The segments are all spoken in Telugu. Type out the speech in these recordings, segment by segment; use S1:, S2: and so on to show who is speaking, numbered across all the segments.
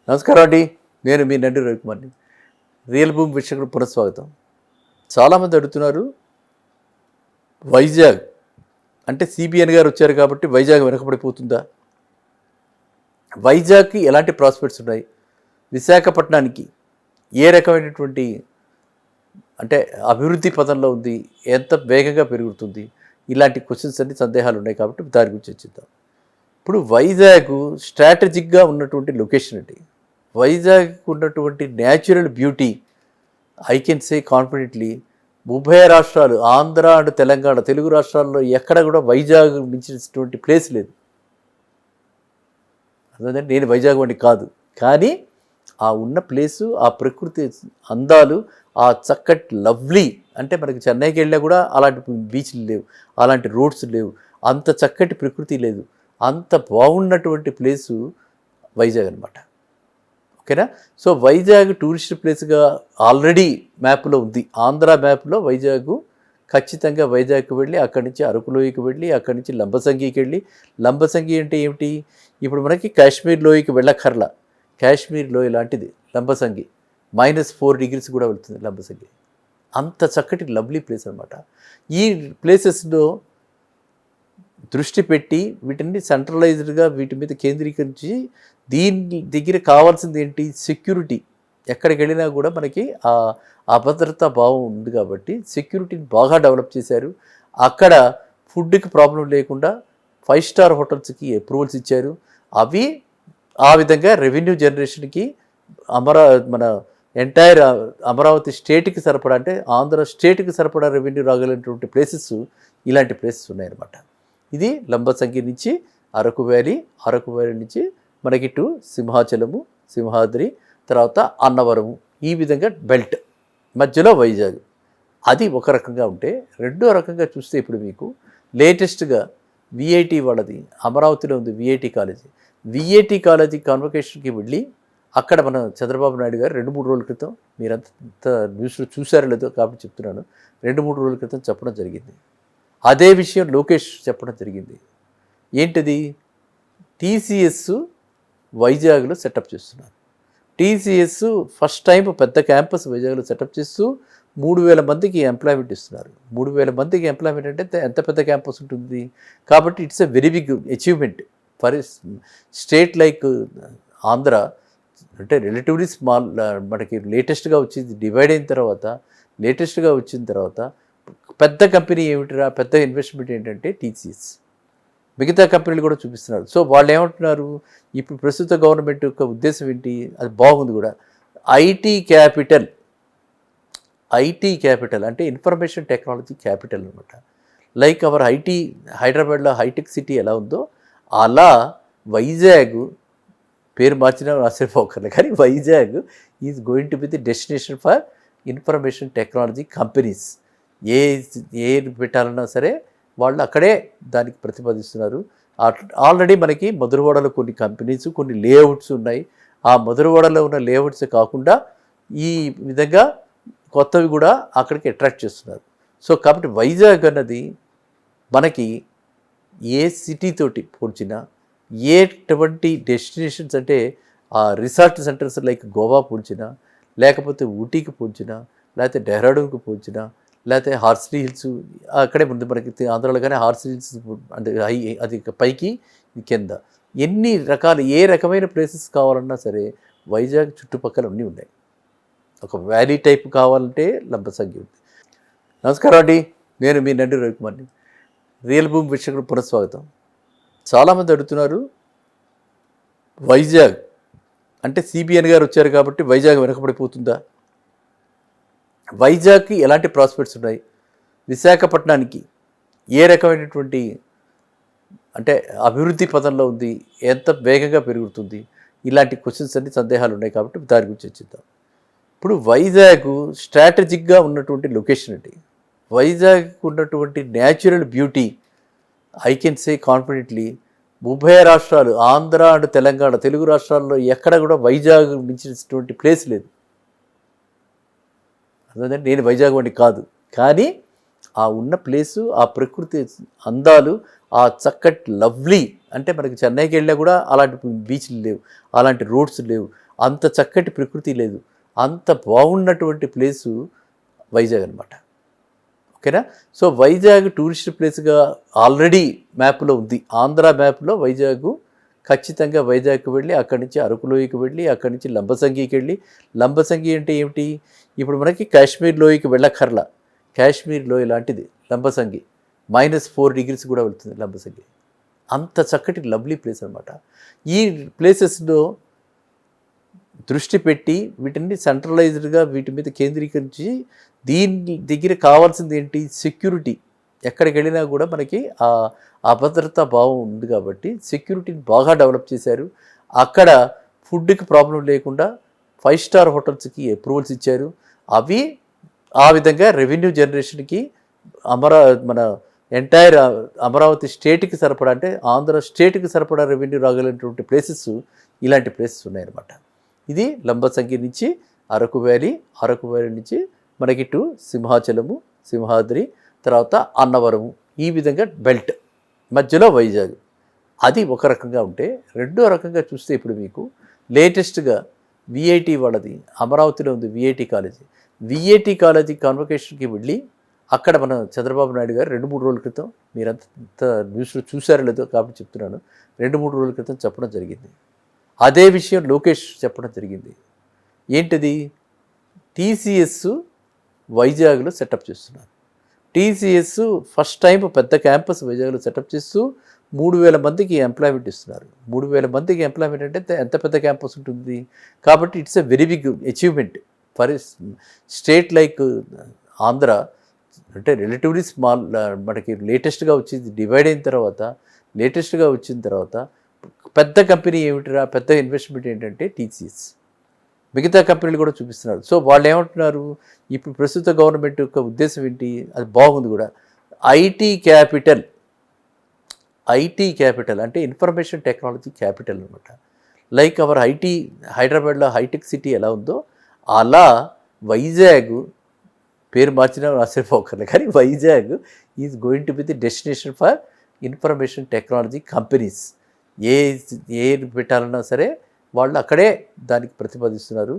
S1: నమస్కారం అండి. నేను మీ నండి రవికుమార్ని. రియల్ భూమి వీక్షకులకు పునఃస్వాగతం. చాలామంది అడుగుతున్నారు, వైజాగ్ అంటే సిబిఎన్ గారు వచ్చారు కాబట్టి వైజాగ్ వెనకబడిపోతుందా? వైజాగ్కి ఎలాంటి ప్రాస్పెక్ట్స్ ఉన్నాయి? విశాఖపట్నానికి ఏ రకమైనటువంటి అంటే అభివృద్ధి పదంలో ఉంది? ఎంత వేగంగా పెరుగుతుంది? ఇలాంటి క్వశ్చన్స్ అన్ని సందేహాలు ఉన్నాయి కాబట్టి దాని గురించి చర్చిద్దాం. ఇప్పుడు వైజాగ్ స్ట్రాటజిక్గా ఉన్నటువంటి లొకేషన్ అండి. వైజాగ్ ఉన్నటువంటి natural beauty I can say confidently ఉభయ రాష్ట్రాలు ఆంధ్ర అండ్ తెలంగాణ తెలుగు రాష్ట్రాల్లో ఎక్కడ కూడా వైజాగ్ మించినటువంటి ప్లేస్ లేదు. అదే నేను వైజాగ్ వంటి కాదు, కానీ ఆ ఉన్న ప్లేసు, ఆ ప్రకృతి అందాలు, ఆ చక్కటి లవ్లీ అంటే మనకి చెన్నైకి వెళ్ళినా కూడా అలాంటి బీచ్లు లేవు, అలాంటి రోడ్స్ లేవు, అంత చక్కటి ప్రకృతి లేదు, అంత బాగున్నటువంటి ప్లేసు వైజాగ్ అనమాట. ఓకేనా? సో వైజాగ్ టూరిస్ట్ ప్లేస్గా ఆల్రెడీ మ్యాప్లో ఉంది. ఆంధ్ర మ్యాప్లో వైజాగ్ ఖచ్చితంగా వైజాగ్కి వెళ్ళి అక్కడి నుంచి అరకులోయకి వెళ్ళి అక్కడి నుంచి లంబసంగికి వెళ్ళి, లంబసంగి అంటే ఏమిటి? ఇప్పుడు మనకి కాశ్మీర్ లోయకి వెళ్ళక్కర్లా, కాశ్మీర్ లోయ లాంటిది లంబసంగి. -4 degrees కూడా వెళ్తుంది లంబసంగి. అంత చక్కటి లవ్లీ ప్లేస్ అనమాట. ఈ ప్లేసెస్లో దృష్టి పెట్టి వీటిని సెంట్రలైజ్డ్గా వీటి మీద కేంద్రీకరించి దీని దగ్గర కావాల్సింది ఏంటి? సెక్యూరిటీ. ఎక్కడికి వెళ్ళినా కూడా మనకి ఆ అభద్రతా భావం ఉంది కాబట్టి సెక్యూరిటీని బాగా డెవలప్ చేశారు. అక్కడ ఫుడ్కి ప్రాబ్లం లేకుండా 5 star హోటల్స్కి అప్రూవల్స్ ఇచ్చారు. అవి ఆ విధంగా రెవెన్యూ జనరేషన్కి మన ఎంటైర్ అమరావతి స్టేట్కి సరిపడా, అంటే ఆంధ్ర స్టేట్కి సరిపడా రెవెన్యూ రాగలిగినటువంటి ప్లేసెస్ ఇలాంటి ప్లేసెస్ ఉన్నాయన్నమాట. ఇది లంబసంగి నుంచి అరకు వ్యాలీ, అరకు వ్యాలీ నుంచి మనకి ఇటు సింహాచలము, సింహాద్రి, తర్వాత అన్నవరము, ఈ విధంగా బెల్ట్ మధ్యలో వైజాగ్. అది ఒక రకంగా ఉంటే, రెండో రకంగా చూస్తే ఇప్పుడు మీకు లేటెస్ట్గా విఐటి వాళ్ళది అమరావతిలో ఉంది విఐటి కాలేజీ. విఐటి కాలేజీ కాన్వకేషన్కి వెళ్ళి అక్కడ మన చంద్రబాబు నాయుడు గారు 2-3 రోజుల క్రితం, మీరంతా న్యూస్లో చూసారో లేదో కాబట్టి చెప్తున్నాను, 2-3 రోజుల క్రితం చెప్పడం జరిగింది. అదే విషయం లోకేష్ చెప్పడం జరిగింది. ఏంటిది? టీసీఎస్ వైజాగ్లో సెటప్ చేస్తున్నారు. టీసీఎస్ ఫస్ట్ టైం పెద్ద క్యాంపస్ వైజాగ్లో సెటప్ చేస్తూ 3,000 మందికి ఎంప్లాయ్మెంట్ ఇస్తున్నారు. 3,000 మందికి ఎంప్లాయ్మెంట్ అంటే ఎంత పెద్ద క్యాంపస్ ఉంటుంది కాబట్టి it's a very big achievement for state like Andhra. అంటే రిలేటివ్లీ స్మాల్, మనకి లేటెస్ట్గా వచ్చింది డివైడ్ అయిన తర్వాత, లేటెస్ట్గా వచ్చిన తర్వాత పెద్ద కంపెనీ ఏమిటిరా, పెద్ద ఇన్వెస్ట్మెంట్ ఏంటంటే టీసీఎస్. మిగతా కంపెనీలు కూడా చూపిస్తున్నారు. సో వాళ్ళు ఏమంటున్నారు, ఇప్పుడు ప్రస్తుత గవర్నమెంట్ యొక్క ఉద్దేశం ఏంటి? అది బాగుంది కూడా, ఐటీ క్యాపిటల్ అంటే ఇన్ఫర్మేషన్ టెక్నాలజీ క్యాపిటల్ అనమాట. లైక్ అవర్ ఐటీ హైదరాబాద్లో హైటెక్ సిటీ ఎలా ఉందో అలా వైజాగ్, పేరు మార్చినా ఆశ్చర్యపోకర్లే, కానీ Vizag is going to be the destination for information technology companies. ఏ పెట్టాలన్నా సరే వాళ్ళు అక్కడే దానికి ప్రతిపాదిస్తున్నారు. ఆల్రెడీ మనకి మధురవాడలో కొన్ని కంపెనీస్, కొన్ని లేఅవుట్స్ ఉన్నాయి. ఆ మధురవాడలో ఉన్న లేఅవుట్స్ కాకుండా ఈ విధంగా కొత్తవి కూడా అక్కడికి అట్రాక్ట్ చేస్తున్నారు. సో కాబట్టి వైజాగ్ అన్నది మనకి ఏ సిటీతోటి పోల్చినా, ఎటువంటి డెస్టినేషన్స్ అంటే ఆ రిసార్ట్ సెంటర్స్ లైక్ గోవా పోల్చినా, లేకపోతే ఊటీకి పోల్చినా, లేకపోతే డెహ్రాడూన్కి పోల్చినా, లేకపోతే హార్స్లీ హిల్స్ అక్కడే ఉంది మనకి ఆంధ్రాలో, కానీ హార్స్లీ హిల్స్ అంటే అది పైకి కింద ఎన్ని రకాలు, ఏ రకమైన ప్లేసెస్ కావాలన్నా సరే వైజాగ్ చుట్టుపక్కల అన్నీ ఉన్నాయి. ఒక వ్యాలీ టైప్ కావాలంటే లంబసంగి ఉంది. నమస్కారం అండి. నేను మీ నండి రవికుమార్ని. రియల్ భూమి వీక్షకులకు పునఃస్వాగతం. చాలామంది అడుగుతున్నారు, వైజాగ్ అంటే సిబిఎన్ గారు వచ్చారు కాబట్టి వైజాగ్ వెనకబడిపోతుందా? వైజాగ్కి ఎలాంటి ప్రాస్పెక్ట్స్ ఉన్నాయి? విశాఖపట్నానికి ఏ రకమైనటువంటి అంటే అభివృద్ధి పదంలో ఉంది? ఎంత వేగంగా పెరుగుతుంది? ఇలాంటి క్వశ్చన్స్ అన్ని సందేహాలు ఉన్నాయి కాబట్టి దాని గురించి చర్చిద్దాం. ఇప్పుడు వైజాగ్ స్ట్రాటజిక్గా ఉన్నటువంటి లొకేషన్ అండి. వైజాగ్ ఉన్నటువంటి natural beauty I can say confidently ఉభయ రాష్ట్రాలు ఆంధ్ర అండ్ తెలంగాణ తెలుగు రాష్ట్రాల్లో ఎక్కడ కూడా వైజాగ్ మించినటువంటి ప్లేస్ లేదు. అదే నేను వైజాగ్ వంటి కాదు, కానీ ఆ ఉన్న ప్లేసు, ఆ ప్రకృతి అందాలు, ఆ చక్కటి లవ్లీ అంటే మనకి చెన్నైకి వెళ్ళినా కూడా అలాంటి బీచ్లు లేవు, అలాంటి రోడ్స్ లేవు, అంత చక్కటి ప్రకృతి లేదు. అంత బాగున్నటువంటి ప్లేసు వైజాగ్ అనమాట. ఓకేనా. సో వైజాగ్ టూరిస్ట్ ప్లేస్గా ఆల్రెడీ మ్యాప్లో ఉంది. ఆంధ్ర మ్యాప్లో వైజాగ్ ఖచ్చితంగా వైజాగ్కి వెళ్ళి అక్కడి నుంచి అరకు లోయకి వెళ్ళి అక్కడి నుంచి లంబసంగికి వెళ్ళి, లంబసంగి అంటే ఏమిటి, ఇప్పుడు మనకి కాశ్మీర్ లోయకి వెళ్ళక్కర్లా, కాశ్మీర్ లోయ లాంటిది లంబసంగి. -4 degrees కూడా వెళ్తుంది లంబసంగి. అంత చక్కటి లవ్లీ ప్లేస్ అనమాట. ఈ ప్లేసెస్లో దృష్టి పెట్టి వీటిని సెంట్రలైజ్డ్గా వీటి మీద కేంద్రీకరించి దీని దగ్గర కావాల్సింది ఏంటి, సెక్యూరిటీ. ఎక్కడికి వెళ్ళినా కూడా మనకి ఆ అభద్రతా భావం ఉంది కాబట్టి సెక్యూరిటీని బాగా డెవలప్ చేశారు. అక్కడ ఫుడ్కి ప్రాబ్లం లేకుండా 5 star హోటల్స్కి అప్రూవల్స్ ఇచ్చారు. అవి ఆ విధంగా రెవెన్యూ జనరేషన్కి మన ఎంటైర్ అమరావతి స్టేట్కి సరిపడా, అంటే ఆంధ్ర స్టేట్కి సరిపడా రెవెన్యూ రాగలిగినటువంటి ప్లేసెస్ ఇలాంటి ప్లేసెస్ ఉన్నాయన్నమాట. ఇది లంబసంగి నుంచి అరకు వ్యాలీ, అరకు వ్యాలీ నుంచి మనకి ఇటు సింహాచలము, సింహాద్రి, తర్వాత అన్నవరము, ఈ విధంగా బెల్ట్ మధ్యలో వైజాగ్. అది ఒక రకంగా ఉంటే, రెండో రకంగా చూస్తే ఇప్పుడు మీకు లేటెస్ట్గా విఐటి వాళ్ళది అమరావతిలో ఉంది విఐటి కాలేజీ. విఐటి కాలేజీ కాన్వకేషన్కి వెళ్ళి అక్కడ మన చంద్రబాబు నాయుడు గారు 2-3 రోజుల క్రితం, మీరంతా న్యూస్లో చూసారో లేదో కాబట్టి చెప్తున్నాను, 2-3 రోజుల క్రితం చెప్పడం జరిగింది. అదే విషయం లోకేష్ చెప్పడం జరిగింది. ఏంటిది, టీసీఎస్ వైజాగ్లో సెటప్ చేస్తున్నారు. టీసీఎస్ ఫస్ట్ టైం పెద్ద క్యాంపస్ వైజాగ్లో సెటప్ చేస్తూ 3000 మందికి ఎంప్లాయ్మెంట్ ఇస్తున్నారు. 3000 మందికి ఎంప్లాయ్మెంట్ అంటే ఎంత పెద్ద క్యాంపస్ ఉంటుంది. కాబట్టి it's a very big achievement for state like Andhra. అంటే రిలేటివ్లీ స్మాల్, మనకి లేటెస్ట్గా వచ్చింది, డివైడ్ అయిన తర్వాత లేటెస్ట్గా వచ్చిన తర్వాత పెద్ద కంపెనీ ఏమిటిరా, పెద్ద ఇన్వెస్ట్మెంట్ ఏంటంటే టీసీఎస్. మిగతా కంపెనీలు కూడా చూపిస్తున్నారు. సో వాళ్ళు ఏమంటున్నారు, ఇప్పుడు ప్రస్తుత గవర్నమెంట్ యొక్క ఉద్దేశం ఏంటి, అది బాగుంది కూడా, ఐటీ క్యాపిటల్ అంటే ఇన్ఫర్మేషన్ టెక్నాలజీ క్యాపిటల్ అనమాట. లైక్ అవర్ ఐటీ, హైదరాబాద్లో హైటెక్ సిటీ ఎలా ఉందో అలా వైజాగ్, పేరు మార్చినా ఆశ్చర్యపోకర్లేదు, కానీ Vizag is going to be the destination for information technology companies. ఏ పెట్టాలన్నా సరే వాళ్ళు అక్కడే దానికి ప్రతిపాదిస్తున్నారు.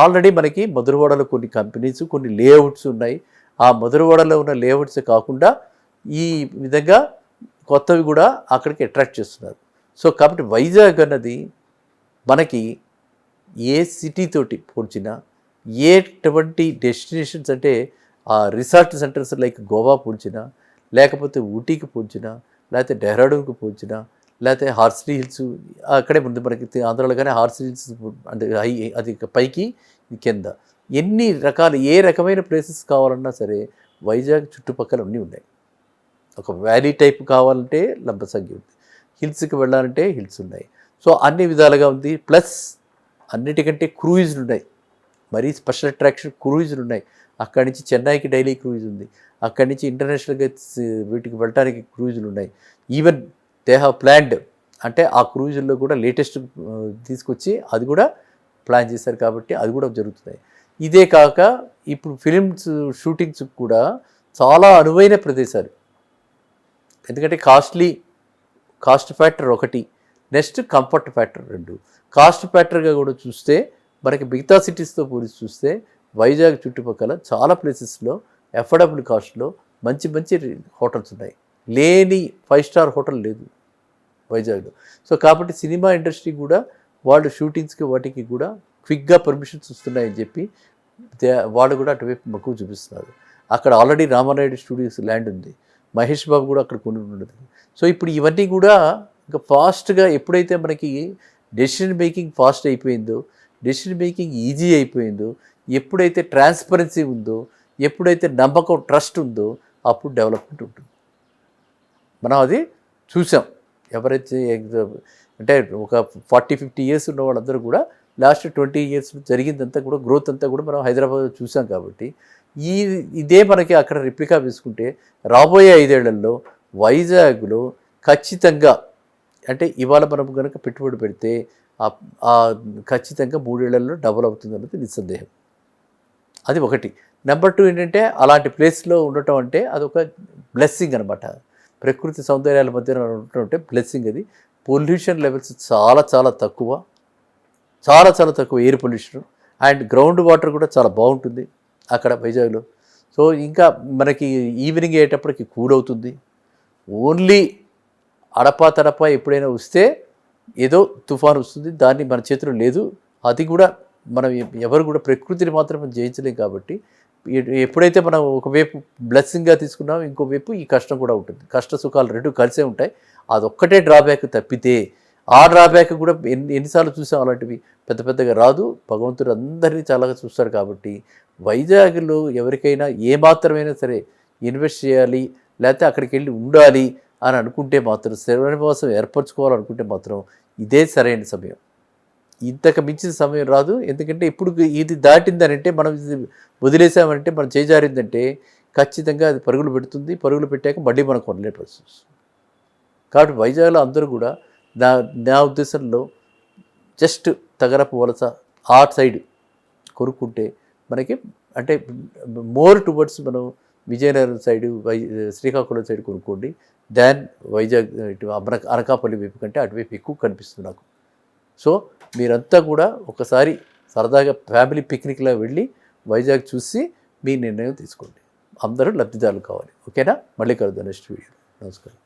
S1: ఆల్రెడీ మనకి మధురవాడలో కొన్ని కంపెనీస్, కొన్ని లేఅవుట్స్ ఉన్నాయి. ఆ మధురవాడలో ఉన్న లేఅవుట్స్ కాకుండా ఈ విధంగా కొత్తవి కూడా అక్కడికి అట్రాక్ట్ చేస్తున్నారు. సో కాబట్టి వైజాగ్ అన్నది మనకి ఏ సిటీతోటి పోల్చినా, ఎటువంటి డెస్టినేషన్స్ అంటే ఆ రిసార్ట్ సెంటర్స్ లైక్ గోవా పోల్చినా, లేకపోతే ఊటీకి పోల్చినా, లేకపోతే డెహ్రాడూన్కి పోల్చినా, లేకపోతే హార్సిలీ హిల్స్, అక్కడే ముందు మనకి ఆంధ్రాలో కానీ హార్సిలీ హిల్స్ అంటే అది పైకి కింద, ఎన్ని రకాలు ఏ రకమైన ప్లేసెస్ కావాలన్నా సరే వైజాగ్ చుట్టుపక్కల అన్నీ ఉన్నాయి. ఒక వ్యాలీ టైప్ కావాలంటే లంబసంగి ఉంది, హిల్స్కి వెళ్ళాలంటే హిల్స్ ఉన్నాయి. సో అన్ని విధాలుగా ఉంది. ప్లస్ అన్నిటికంటే క్రూయిజ్లు ఉన్నాయి, మరీ స్పెషల్ అట్రాక్షన్ క్రూయిజ్లు ఉన్నాయి. అక్కడి నుంచి చెన్నైకి డైలీ క్రూయిజ్ ఉంది, అక్కడి నుంచి ఇంటర్నేషనల్గా వీటికి వెళ్ళడానికి క్రూయిజ్లు ఉన్నాయి. ఈవెన్ దే హ్యావ్ ప్లాన్డ్, అంటే ఆ క్రూయిజ్లో కూడా లేటెస్ట్ తీసుకొచ్చి అది కూడా ప్లాన్ చేశారు కాబట్టి అది కూడా జరుగుతున్నాయి. ఇదే కాక ఇప్పుడు ఫిలిమ్స్ షూటింగ్స్ కూడా చాలా అనువైన ప్రదేశాలు. ఎందుకంటే కాస్ట్ ఫ్యాక్టర్ ఒకటి, నెక్స్ట్ కంఫర్ట్ ఫ్యాక్టర్ 2. కాస్ట్ ఫ్యాక్టర్గా కూడా చూస్తే మనకి మిగతా సిటీస్తో పోలిసి చూస్తే వైజాగ్ చుట్టుపక్కల చాలా ప్లేసెస్లో అఫోర్డబుల్ కాస్ట్లో మంచి మంచి హోటల్స్ ఉన్నాయి. లేని 5 star హోటల్ లేదు వైజాగ్లో. సో కాబట్టి సినిమా ఇండస్ట్రీ కూడా వాళ్ళు షూటింగ్స్కి వాటికి కూడా క్విక్గా పర్మిషన్స్ వస్తున్నాయని చెప్పి వాళ్ళు కూడా అటువైపు మక్కువ చూపిస్తున్నారు. అక్కడ ఆల్రెడీ రామానాయుడు స్టూడియోస్ ల్యాండ్ ఉంది, మహేష్ బాబు కూడా అక్కడ కొని ఉండదు. సో ఇప్పుడు ఇవన్నీ కూడా ఇంకా ఫాస్ట్గా, ఎప్పుడైతే మనకి డెసిషన్ మేకింగ్ ఫాస్ట్ అయిపోయిందో, డెసిషన్ మేకింగ్ ఈజీ అయిపోయిందో, ఎప్పుడైతే ట్రాన్స్పరెన్సీ ఉందో, ఎప్పుడైతే నమ్మకం, ట్రస్ట్ ఉందో, అప్పుడు డెవలప్మెంట్ ఉంటుంది. మనం అది చూసాం. ఎవరైతే అంటే ఒక 40-50 years ఉన్న వాళ్ళందరూ కూడా లాస్ట్ 20 years జరిగిందంతా కూడా గ్రోత్ అంతా కూడా మనం హైదరాబాద్లో చూసాం. కాబట్టి ఇదే మనకి అక్కడ రిప్లికా వేసుకుంటే రాబోయే 5 ఏళ్లలో వైజాగ్లో ఖచ్చితంగా, అంటే ఇవాళ మనం కనుక పెట్టుబడి పెడితే ఖచ్చితంగా 3 ఏళ్లలో డబుల్ అవుతుంది అన్నది నిస్సందేహం. అది ఒకటి. నెంబర్ 2 ఏంటంటే అలాంటి ప్లేస్లో ఉండటం అంటే అదొక బ్లెస్సింగ్ అనమాట. ప్రకృతి సౌందర్యాల మధ్య ఉండటం అంటే బ్లెస్సింగ్. అది పొల్యూషన్ లెవెల్స్ చాలా చాలా తక్కువ, చాలా చాలా తక్కువ air pollution, and ground water కూడా చాలా బాగుంటుంది అక్కడ వైజాగ్లో. సో ఇంకా మనకి ఈవినింగ్ అయ్యేటప్పటికి కూల్ అవుతుంది. ఓన్లీ అడపా తడపా ఎప్పుడైనా వస్తే ఏదో తుఫాను వస్తుంది, దాన్ని మన చేతిలో లేదు. అది కూడా మనం ఎవరు కూడా ప్రకృతిని మాత్రం జయించలేం కాబట్టి ఎప్పుడైతే మనం ఒకవైపు బ్లెస్సింగ్గా తీసుకున్నామో ఇంకోవైపు ఈ కష్టం కూడా ఉంటుంది. కష్ట సుఖాలు రెండు కలిసే ఉంటాయి. అదొక్కటే డ్రాబ్యాక్ తప్పితే ఆ డ్రాబ్యాక్ కూడా ఎన్నిసార్లు చూసాం అలాంటివి పెద్ద పెద్దగా రాదు. భగవంతుడు అందరినీ చాలా చూస్తాడు కాబట్టి వైజాగ్లో ఎవరికైనా ఏమాత్రమైనా సరే ఇన్వెస్ట్ చేయాలి, లేకపోతే అక్కడికి వెళ్ళి ఉండాలి అని అనుకుంటే మాత్రం, శ్రీనివాసం ఏర్పరచుకోవాలనుకుంటే మాత్రం ఇదే సరైన సమయం. ఇంతకు మించిన సమయం రాదు. ఎందుకంటే ఇప్పుడు ఇది దాటిందనంటే, మనం ఇది వదిలేసామంటే, మనం చేజారిందంటే ఖచ్చితంగా అది పరుగులు పెడుతుంది. పరుగులు పెట్టాక మళ్ళీ మనం కొనలే పరిస్థితి వస్తుంది. కాబట్టి వైజాగ్లో అందరూ కూడా నా ఉద్దేశంలో జస్ట్ తగరపు వలస ఆ సైడ్ కొనుక్కుంటే మనకి అంటే మోర్ టువర్డ్స్ మనం విజయనగరం సైడు శ్రీకాకుళం సైడ్ కొనుక్కోండి దాన్ వైజాగ్ ఇటు అనకాపల్లి వైపు కంటే అటువైపు ఎక్కువ కనిపిస్తుంది నాకు. సో మీరంతా కూడా ఒకసారి సరదాగా ఫ్యామిలీ పిక్నిక్లా వెళ్ళి వైజాగ్ చూసి మీ నిర్ణయం తీసుకోండి. అందరూ లబ్ధిదారులు కావాలి. ఓకేనా? మళ్ళీ కలుద్దాం నెక్స్ట్ వీడియో. నమస్కారం.